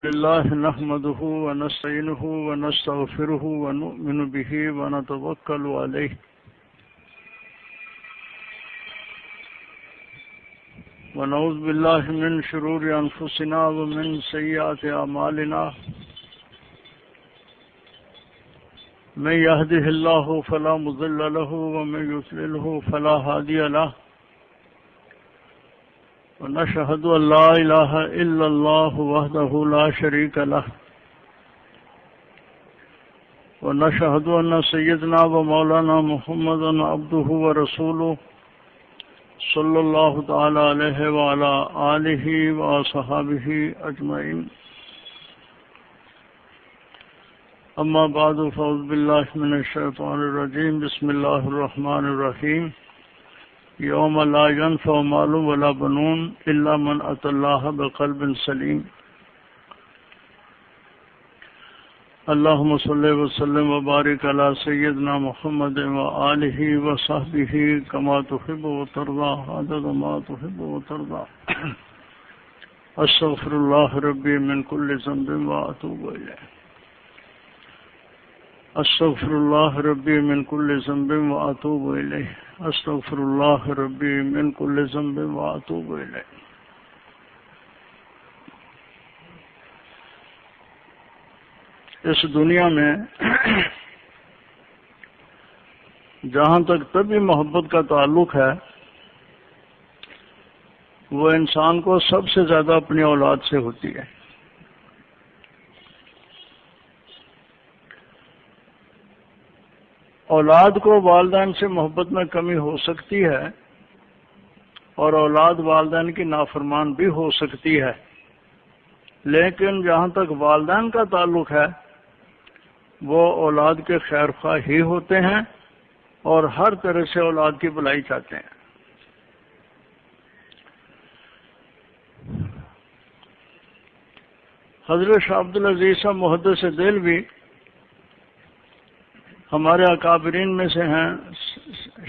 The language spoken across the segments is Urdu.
لله نحمده ونستعينه ونستغفره ونؤمن به ونتوكل عليه ونعوذ بالله من شرور أنفسنا ومن سيئات أعمالنا من يهده الله فلا مضل له ومن يضلله فلا هادي له ونشهد أن لا إله إلا الله وحده لا شريك له ونشهد أن سيدنا ومولانا محمدا عبده ورسوله صلى الله تعالى عليه وعلى آله وصحبه أجمعين أما بعد فأعوذ بالله من الشيطان الرجيم بسم الله الرحمن الرحيم يوم لا ينفع مال ولا بنون إلا من أتى الله بقلب سليم اللهم صل وسلم وبارك على سيدنا محمد وآله وصحبه كما تحب وترضى عدد ما تحب وترضى أستغفر الله ربي من كل ذنب وأتوب إليه أستغفر الله ربي من كل ذنب وأتوب إليه أستغفر الله ربي من كل ذنب وأتوب إليه اس دنیا میں جہاں تک طبعی محبت کا تعلق ہے وہ انسان کو سب سے زیادہ اپنی اولاد سے ہوتی ہے. اولاد کو والدین سے محبت میں کمی ہو سکتی ہے اور اولاد والدین کی نافرمان بھی ہو سکتی ہے، لیکن جہاں تک والدین کا تعلق ہے وہ اولاد کے خیر خواہ ہی ہوتے ہیں اور ہر طرح سے اولاد کی بھلائی چاہتے ہیں. حضرت شاہ عبدالعزیز صاحب محدث دہلوی ہمارے اکابرین میں سے ہیں،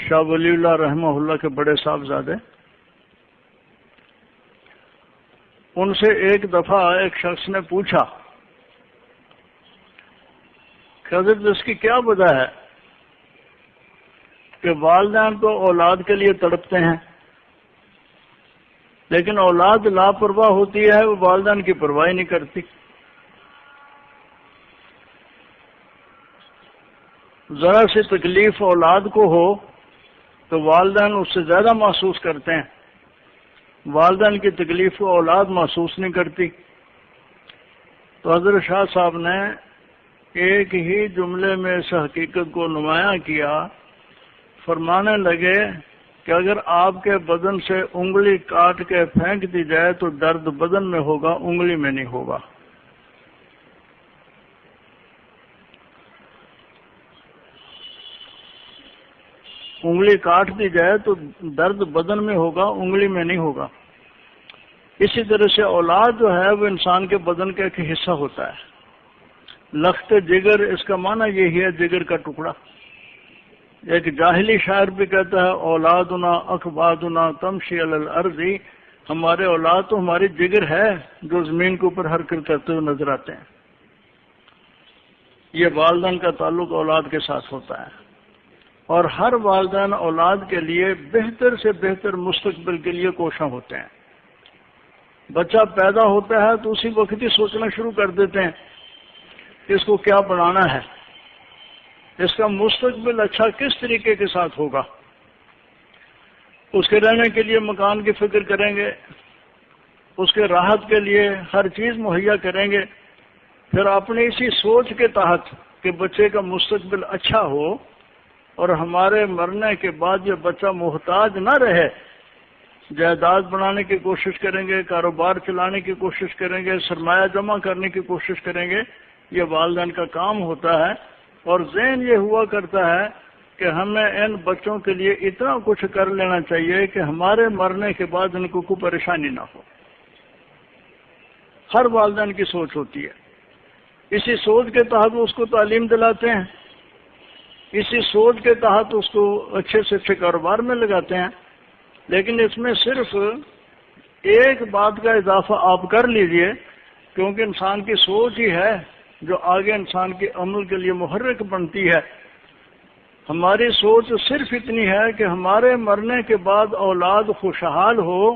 شاہ ولی اللہ رحمہ اللہ کے بڑے صاحبزادے. ان سے ایک دفعہ ایک شخص نے پوچھا کہ حضرت اس کی کیا وجہ ہے کہ والدین تو اولاد کے لیے تڑپتے ہیں لیکن اولاد لاپرواہ ہوتی ہے، وہ والدین کی پرواہ نہیں کرتی. ذرا سی تکلیف اولاد کو ہو تو والدین اس سے زیادہ محسوس کرتے ہیں، والدین کی تکلیف کو اولاد محسوس نہیں کرتی. تو حضرت شاہ صاحب نے ایک ہی جملے میں اس حقیقت کو نمایاں کیا، فرمانے لگے کہ اگر آپ کے بدن سے انگلی کاٹ کے پھینک دی جائے تو درد بدن میں ہوگا، انگلی میں نہیں ہوگا. انگلی کاٹ دی جائے تو درد بدن میں ہوگا، انگلی میں نہیں ہوگا. اسی طرح سے اولاد جو ہے وہ انسان کے بدن کا ایک حصہ ہوتا ہے. لخت جگر، اس کا معنی یہی ہے جگر کا ٹکڑا. ایک جاہلی شاعر بھی کہتا ہے اولادنا اخبادنا تمشی علی الارض، ہمارے اولاد تو ہماری جگر ہے جو زمین کے اوپر حرکت کرتے ہوئے نظر آتے ہیں. یہ والدین کا تعلق اولاد کے ساتھ ہوتا ہے اور ہر والدین اولاد کے لیے بہتر سے بہتر مستقبل کے لیے کوشاں ہوتے ہیں. بچہ پیدا ہوتا ہے تو اسی وقت ہی سوچنا شروع کر دیتے ہیں کہ اس کو کیا بنانا ہے، اس کا مستقبل اچھا کس طریقے کے ساتھ ہوگا. اس کے رہنے کے لیے مکان کی فکر کریں گے، اس کے راحت کے لیے ہر چیز مہیا کریں گے. پھر اپنی اسی سوچ کے تحت کہ بچے کا مستقبل اچھا ہو اور ہمارے مرنے کے بعد یہ بچہ محتاج نہ رہے، جائیداد بنانے کی کوشش کریں گے، کاروبار چلانے کی کوشش کریں گے، سرمایہ جمع کرنے کی کوشش کریں گے. یہ والدین کا کام ہوتا ہے اور ذہن یہ ہوا کرتا ہے کہ ہمیں ان بچوں کے لیے اتنا کچھ کر لینا چاہیے کہ ہمارے مرنے کے بعد ان کو کوئی پریشانی نہ ہو. ہر والدین کی سوچ ہوتی ہے. اسی سوچ کے تحت اس کو تعلیم دلاتے ہیں، اسی سوچ کے تحت اس کو اچھے سے اچھے کاروبار میں لگاتے ہیں. لیکن اس میں صرف ایک بات کا اضافہ آپ کر لیجئے کیونکہ انسان کی سوچ ہی ہے جو آگے انسان کے عمل کے لیے محرک بنتی ہے۔ ہماری سوچ صرف اتنی ہے کہ ہمارے مرنے کے بعد اولاد خوشحال ہو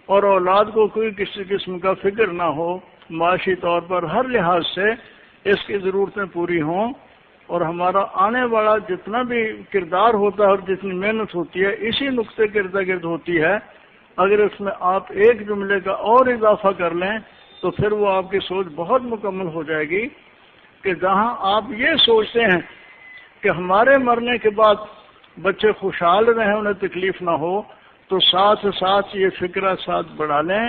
اور اولاد کو کوئی کسی قسم کا فکر نہ ہو، معاشی طور پر ہر لحاظ سے اس کی ضرورتیں پوری ہوں، اور ہمارا آنے والا جتنا بھی کردار ہوتا ہے اور جتنی محنت ہوتی ہے اسی نقطے کے ارد گرد ہوتی ہے۔ اگر اس میں آپ ایک جملے کا اور اضافہ کر لیں تو پھر وہ آپ کی سوچ بہت مکمل ہو جائے گی کہ جہاں آپ یہ سوچتے ہیں کہ ہمارے مرنے کے بعد بچے خوشحال رہیں، انہیں تکلیف نہ ہو، تو ساتھ ساتھ یہ فکرہ ساتھ بڑھا لیں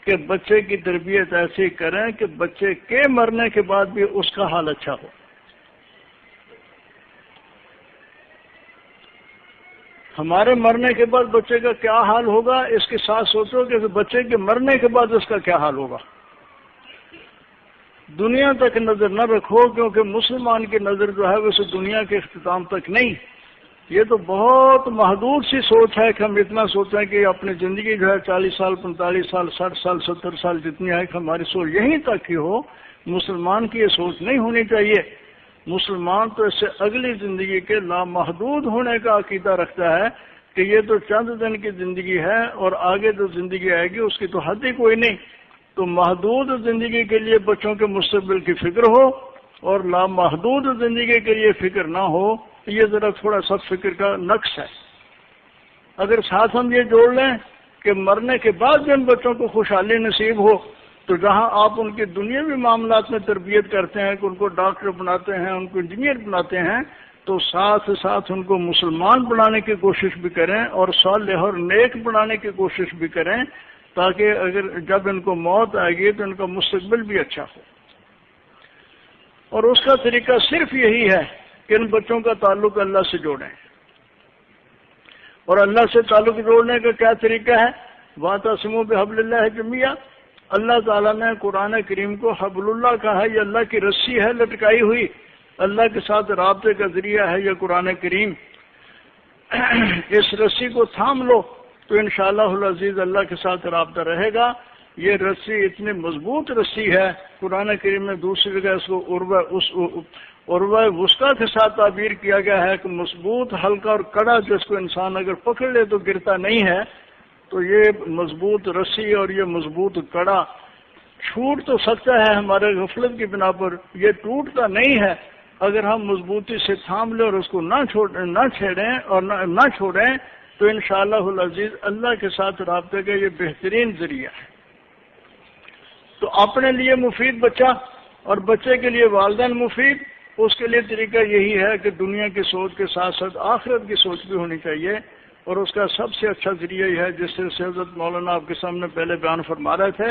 کہ بچے کی تربیت ایسی کریں کہ بچے کے مرنے کے بعد بھی اس کا حال اچھا ہو۔ ہمارے مرنے کے بعد بچے کا کیا حال ہوگا، اس کے ساتھ سوچو کہ بچے کے مرنے کے بعد اس کا کیا حال ہوگا۔ دنیا تک نظر نہ رکھو، کیونکہ مسلمان کی نظر جو ہے وہ اس دنیا کے اختتام تک نہیں۔ یہ تو بہت محدود سی سوچ ہے کہ ہم اتنا سوچیں کہ اپنی زندگی جو ہے 40 سال 45 سال 60 سال 70 سال جتنی ہے کہ ہماری سوچ یہیں تک ہی ہو۔ مسلمان کی یہ سوچ نہیں ہونی چاہیے۔ مسلمان تو اس سے اگلی زندگی کے لامحدود ہونے کا عقیدہ رکھتا ہے کہ یہ تو چند دن کی زندگی ہے اور آگے جو زندگی آئے گی اس کی تو حد ہی کوئی نہیں۔ تو محدود زندگی کے لیے بچوں کے مستقبل کی فکر ہو اور لامحدود زندگی کے لیے فکر نہ ہو، یہ ذرا تھوڑا سا فکر کا نقص ہے۔ اگر ساتھ ہم یہ جوڑ لیں کہ مرنے کے بعد جن بچوں کو خوشحالی نصیب ہو، تو جہاں آپ ان کے دنیاوی معاملات میں تربیت کرتے ہیں کہ ان کو ڈاکٹر بناتے ہیں، ان کو انجینئر بناتے ہیں، تو ساتھ ساتھ ان کو مسلمان بنانے کی کوشش بھی کریں اور صالح اور نیک بنانے کی کوشش بھی کریں، تاکہ اگر جب ان کو موت آئے گی تو ان کا مستقبل بھی اچھا ہو۔ اور اس کا طریقہ صرف یہی ہے کہ ان بچوں کا تعلق اللہ سے جوڑیں۔ اور اللہ سے تعلق جوڑنے کا کیا طریقہ ہے؟ وَاعْتَصِمُوا بِحَبْلِ اللَّهِ جَمِيعًا۔ اللہ تعالیٰ نے قرآن کریم کو حبل اللہ کہا ہے، یہ اللہ کی رسی ہے لٹکائی ہوئی، اللہ کے ساتھ رابطے کا ذریعہ ہے یہ قرآن کریم۔ اس رسی کو تھام لو تو انشاءاللہ العزیز اللہ کے ساتھ رابطہ رہے گا۔ یہ رسی اتنی مضبوط رسی ہے، قرآن کریم میں دوسری جگہ اس کو عروہ وثقیٰ کے ساتھ تعبیر کیا گیا ہے کہ مضبوط ہلکا اور کڑا جس کو انسان اگر پکڑ لے تو گرتا نہیں ہے۔ تو یہ مضبوط رسی اور یہ مضبوط کڑا چھوٹ تو سکتا ہے ہمارے غفلت کی بنا پر، یہ ٹوٹتا نہیں ہے اگر ہم مضبوطی سے تھام لیں اور اس کو نہ چھیڑیں اور نہ چھوڑیں، تو انشاءاللہ العزیز اللہ کے ساتھ رابطے کا یہ بہترین ذریعہ ہے۔ تو اپنے لیے مفید بچہ اور بچے کے لیے والدین مفید، اس کے لیے طریقہ یہی ہے کہ دنیا کی سوچ کے ساتھ ساتھ آخرت کی سوچ بھی ہونی چاہیے، اور اس کا سب سے اچھا ذریعہ یہ ہے جس سے حضرت مولانا آپ کے سامنے پہلے بیان فرما رہے تھے،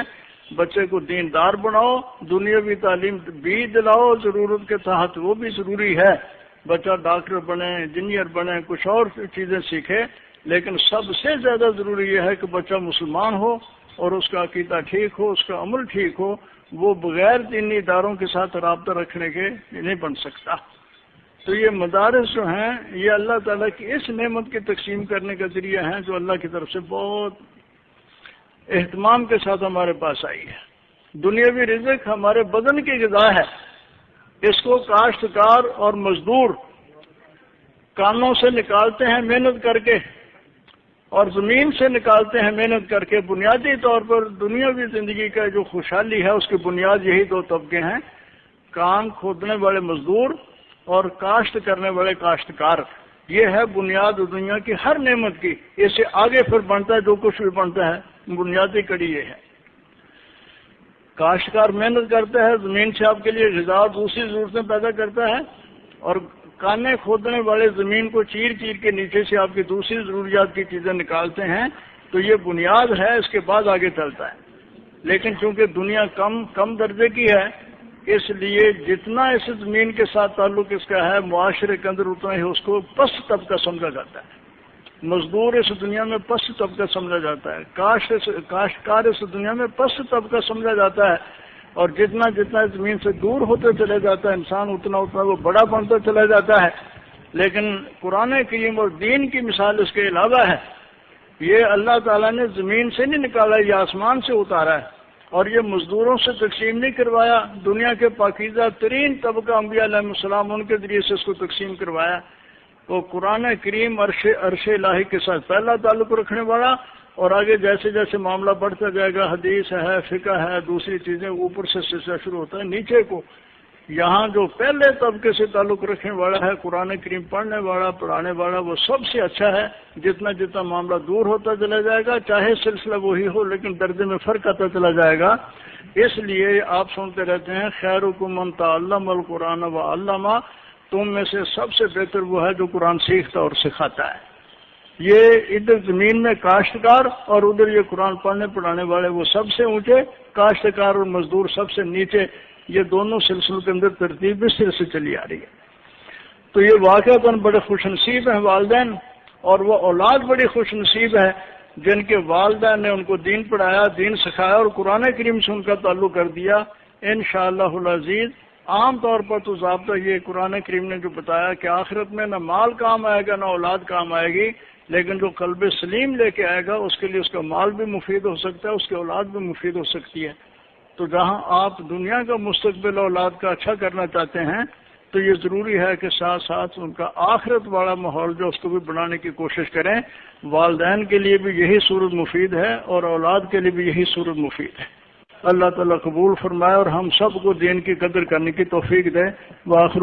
بچے کو دیندار بناؤ، دنیاوی تعلیم بھی دلاؤ، ضرورت کے تحت وہ بھی ضروری ہے، بچہ ڈاکٹر بنے، انجینئر بنے، کچھ اور چیزیں سیکھے، لیکن سب سے زیادہ ضروری یہ ہے کہ بچہ مسلمان ہو اور اس کا عقیدہ ٹھیک ہو، اس کا عمل ٹھیک ہو، وہ بغیر دینی اداروں کے ساتھ رابطہ رکھنے کے نہیں بن سکتا۔ تو یہ مدارس جو ہیں یہ اللہ تعالیٰ کی اس نعمت کی تقسیم کرنے کا ذریعہ ہیں جو اللہ کی طرف سے بہت اہتمام کے ساتھ ہمارے پاس آئی ہے۔ دنیاوی رزق ہمارے بدن کی غذا ہے، اس کو کاشتکار اور مزدور کانوں سے نکالتے ہیں محنت کر کے اور زمین سے نکالتے ہیں محنت کر کے۔ بنیادی طور پر دنیاوی زندگی کا جو خوشحالی ہے اس کی بنیاد یہی دو طبقے ہیں، کان کھودنے والے مزدور اور کاشت کرنے والے کاشتکار۔ یہ ہے بنیاد دنیا کی ہر نعمت کی، اس سے آگے پھر بنتا ہے جو کچھ بھی بنتا ہے، بنیادی کڑی یہ ہے۔ کاشتکار محنت کرتا ہے، زمین سے آپ کے لیے غذا اور دوسری ضرورتیں پیدا کرتا ہے، اور کانے کھودنے والے زمین کو چیر چیر کے نیچے سے آپ کی دوسری ضروریات کی چیزیں نکالتے ہیں۔ تو یہ بنیاد ہے، اس کے بعد آگے چلتا ہے۔ لیکن چونکہ دنیا کم درجے کی ہے، اس لیے جتنا اس زمین کے ساتھ تعلق اس کا ہے معاشرے کے اندر اتنا ہی اس کو پست طبقہ سمجھا جاتا ہے۔ مزدور اس دنیا میں پست طبقہ سمجھا جاتا ہے، کاشتکار اس دنیا میں پست طبقہ سمجھا جاتا ہے، اور جتنا زمین سے دور ہوتے چلے جاتا ہے انسان اتنا وہ بڑا بنتا چلا جاتا ہے۔ لیکن قرآن کریم اور دین کی مثال اس کے علاوہ ہے۔ یہ اللہ تعالیٰ نے زمین سے نہیں نکالا، یہ آسمان سے اتارا ہے، اور یہ مزدوروں سے تقسیم نہیں کروایا، دنیا کے پاکیزہ ترین طبقہ انبیاء علیہ السلام ان کے ذریعے سے اس کو تقسیم کروایا۔ تو قرآن کریم عرش الہی کے ساتھ پہلا تعلق رکھنے والا، اور آگے جیسے جیسے معاملہ بڑھتا جائے گا، حدیث ہے، فقہ ہے، دوسری چیزیں، اوپر سے سلسلہ شروع ہوتا ہے نیچے کو۔ یہاں جو پہلے طبقے سے تعلق رکھنے والا ہے، قرآن کریم پڑھنے والا، پڑھانے والا، وہ سب سے اچھا ہے۔ جتنا جتنا معاملہ دور ہوتا چلا جائے گا، چاہے سلسلہ وہی ہو لیکن درجے میں فرق آتا چلا جائے گا۔ اس لیے آپ سنتے رہتے ہیں خیرکم من تعلم القرآن وعلمہ، تم میں سے سب سے بہتر وہ ہے جو قرآن سیکھتا اور سکھاتا ہے۔ یہ ادھر زمین میں کاشتکار اور ادھر یہ قرآن پڑھنے پڑھانے والے وہ سب سے اونچے، کاشتکار اور مزدور سب سے نیچے۔ یہ دونوں سلسلوں کے اندر ترتیب اس طرح سے چلی آ رہی ہے۔ تو یہ واقعتاً بڑے خوش نصیب ہیں والدین، اور وہ اولاد بڑی خوش نصیب ہے جن کے والدین نے ان کو دین پڑھایا، دین سکھایا اور قرآن کریم سے ان کا تعلق کر دیا۔ انشاءاللہ العزیز عام طور پر تو ضابطہ یہ قرآن کریم نے جو بتایا کہ آخرت میں نہ مال کام آئے گا نہ اولاد کام آئے گی، لیکن جو قلب سلیم لے کے آئے گا اس کے لیے اس کا مال بھی مفید ہو سکتا ہے، اس کی اولاد بھی مفید ہو سکتی ہے۔ تو جہاں آپ دنیا کا مستقبل اولاد کا اچھا کرنا چاہتے ہیں تو یہ ضروری ہے کہ ساتھ ساتھ ان کا آخرت والا ماحول جو اس کو بھی بنانے کی کوشش کریں۔ والدین کے لیے بھی یہی صورت مفید ہے اور اولاد کے لیے بھی یہی صورت مفید ہے۔ اللہ تعالیٰ قبول فرمائے اور ہم سب کو دین کی قدر کرنے کی توفیق دے۔ وآخر